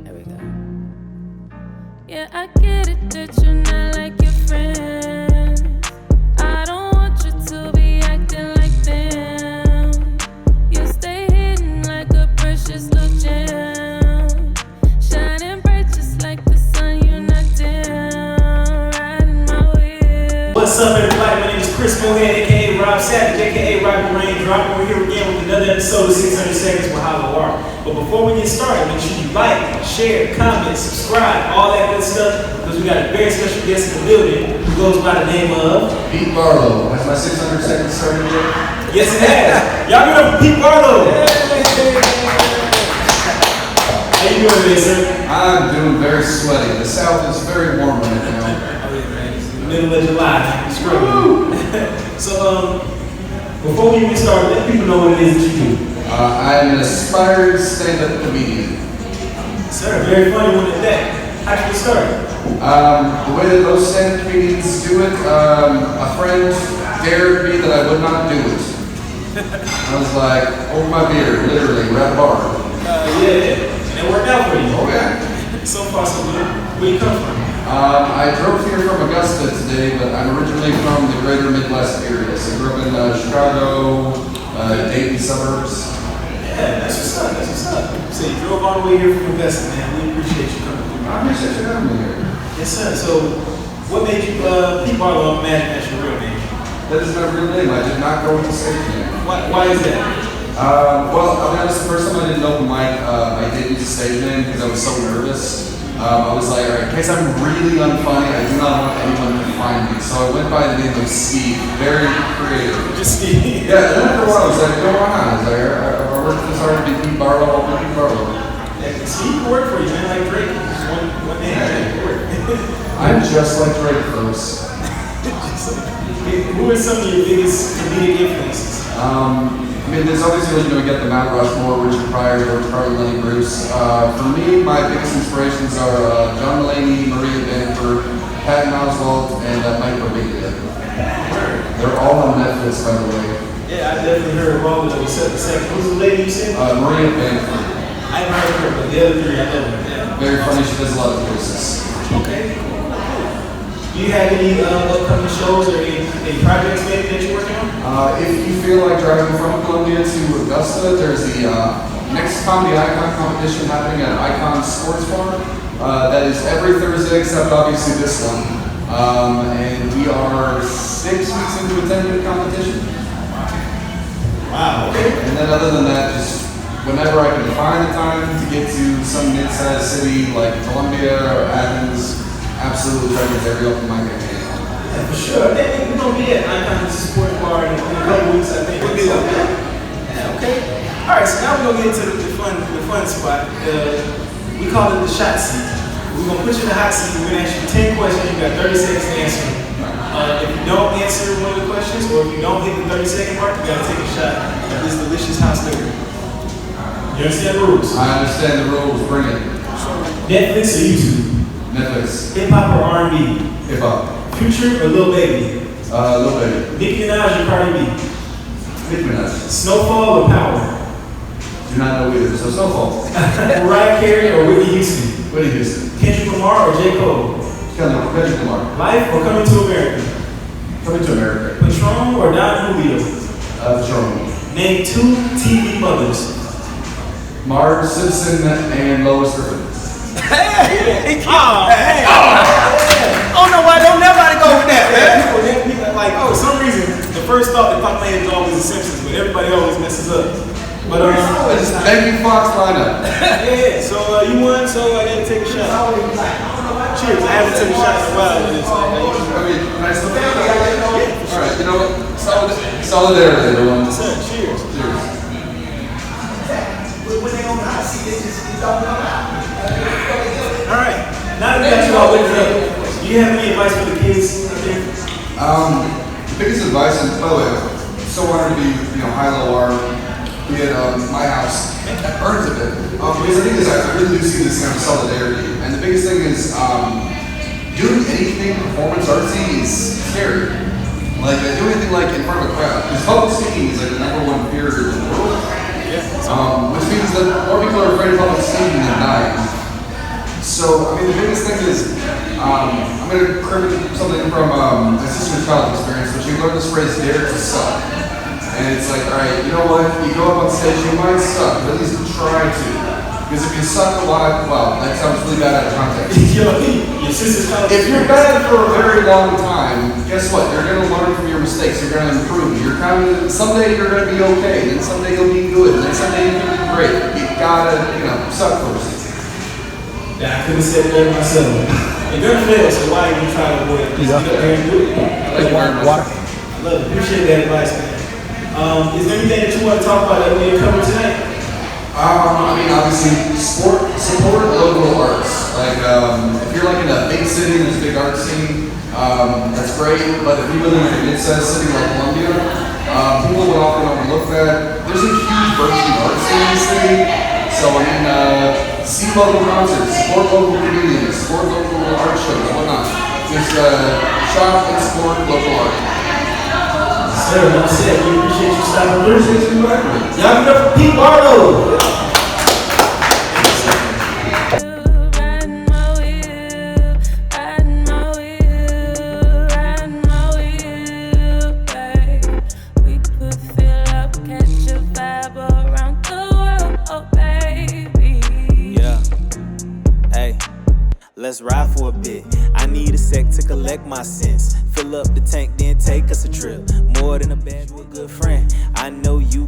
There we go. Yeah, I get it that you're not like your friends. I don't want you to be acting like them. You stay hidden like a precious little gem, shining bright just like the sun. You're not dim, riding my wheel. What's up, everybody? My name is Chris Mohan, aka Rob Savage, aka Robbie Raindrop. We're here again with another episode of 600 Seconds with HYLO Art. But before we get started, make sure you like, share, comment, subscribe, all that good stuff, because we got a very special guest in the building who goes by the name of Pete Barlow. Has my 600 seconds started yet? Yes, it has. Y'all give it up for Pete Barlow. How you doing today, sir? I'm doing very sweaty. The South is very warm right now. Oh yeah, man. It's the middle of July. I'm struggling. So, before we get started, let people know what it is that you do. I'm an aspired stand-up comedian. Sir, very funny one at that. How'd you get started? The way that most stand-up comedians do it, a friend dared me that I would not do it. I was like, hold my beer, literally, we're at a bar. Yeah. And it worked out for you. Oh yeah. So far, so good. Where you come from? I drove here from Augusta today, but I'm originally from the greater Midwest area. So I grew up in Chicago, Dayton suburbs. Yeah, that's what's up. That's what's up. So you drove all the way here from Augusta, man. We appreciate you coming through. I appreciate you having me here. Yes, sir. So, what made you Pete Barlow? I'm mad that's your real name. That is my real name. I did not go with the stage name. Why is that? Well, I'll be honest, the first time I didn't open mic, I did use a stage name because I was so nervous. I was like, all right, in case I'm really unfunny, I do not want anyone to find me. So I went by the name of Steve, very creative. Just Steve. Yeah, and then after a while, I was like, go on. I was like, I worked this hard to be Pete Barlow, I'll be Pete Barlow. Yeah, Steve worked for you, man, like Drake. Just one name. Yeah. I'm just like Drake, folks. Who are some of your biggest comedic influences? I mean, there's obviously, you get the Mount Rushmore, Richard Pryor, George Carlin, Lenny Bruce. For me, my biggest inspirations are John Mulaney, Maria Bamford, Patton Oswalt, and Mike Birbiglia. They're all on Netflix, by the way. Yeah, I definitely heard of all of them except the second. Who's the lady you said? Maria Bamford. I haven't heard of her, but the other three, I know her. Yeah. Very funny, she does a lot of voices. Okay. Do you have any upcoming shows or any projects maybe that you're working on? If you feel like driving from Columbia to Augusta, there's the next Comedy Icon competition happening at Icon Sports Bar. That is every Thursday except obviously this one. And we are 6 weeks into a 10-minute competition. Wow, okay. And then other than that, just whenever I can find the time to get to some mid-sized city like Columbia or Athens, absolutely try to get every open mic I can. Yeah, for sure. I think we're going to be at Icon Sports Bar in a couple weeks, I think. We'll be up there. Yeah, okay. All right, so now we're going to get into the fun spot. We call it the shot seat. We're going to put you in the hot seat. We're going to ask you 10 questions. You got 30 seconds to answer them. If you don't answer one of the questions, or if you don't hit the 30-second mark, you got to take a shot of this delicious house liquor. You understand the rules? I understand the rules. Bring it. Netflix or YouTube? Netflix. Hip-hop or R&B? Hip-hop. Future or Lil Baby? Lil Baby. Nicki Minaj or Cardi B? Nicki Minaj. Snowfall or Power? Do not know either. So Snowfall. Mariah Carey or Whitney Houston? Whitney Houston. Kendrick Lamar or J. Cole? Kendrick Lamar. Life or Coming to America? Coming to America. Patron or Don Julio? Patron. Name 2 TV mothers. Marge Simpson and Lois Griffin. Hey! Oh, man! Oh no, why don't nobody go with that, man? People, like, for some reason, the first thought that popped in my head is always The Simpsons, but everybody always messes up. But It's Megan Fox lineup. yeah, so you won, so I gotta take a shot. Cheers. I haven't taken a shot in a while. But it's like, I mean, nice little all right, you know what? Solidarity, everyone. Son, cheers. Cheers. All right. Now that we got you all liquored up, do you have any advice for the kids out there? The biggest advice, and by the way, I'm so honored to be, HYLO Art, be at my house. That burns a bit. Because I think I really do see this kind of solidarity. And the biggest thing is, doing anything performance artsy is scary. Like, doing anything like in front of a crowd. Because public speaking is like the #1 fear in the world. Which means that more people are afraid of public speaking than dying. So, I mean, the biggest thing is, I'm going to credit something from my sister's college experience, but she learned this phrase, dare to suck. And it's like, all right, you know what? You go up on stage, you might suck, but at least try to. Because if you suck a lot, well, that sounds really bad out of context. Your sister's college. If you're bad for a very long time, guess what? You're going to learn from your mistakes. You're going to improve. Someday you're going to be okay. Then someday you'll be good. Then someday you'll be great. You gotta, suck first. Yeah, I couldn't have said it better myself. You're gonna fail, so why even try to avoid it? Just get up there and do it. Water. I love it. Appreciate that advice, man. Is there anything that you want to talk about that we didn't cover tonight? I mean, obviously, support local arts. Like, if you're like in a big city, there's a big art scene, that's great. But if you live in a mid-sized city like Columbia, people would often overlook that. There's a huge virtual art scene in the city. So, I mean, see local concerts, support local comedians, support local art shows, whatnot. Just shop and support local art. Sir, that's it. We appreciate you stopping through. Y'all give it up for Pete Barlow. Riding my wheel, riding my wheel, riding my wheel, babe. We could fill up, catch a vibe around the world, oh baby. Yeah. Hey, let's ride for a bit. I need a sec to collect my sense. Fill up the tank, then take us a trip. More than a bad, you a good friend. I know you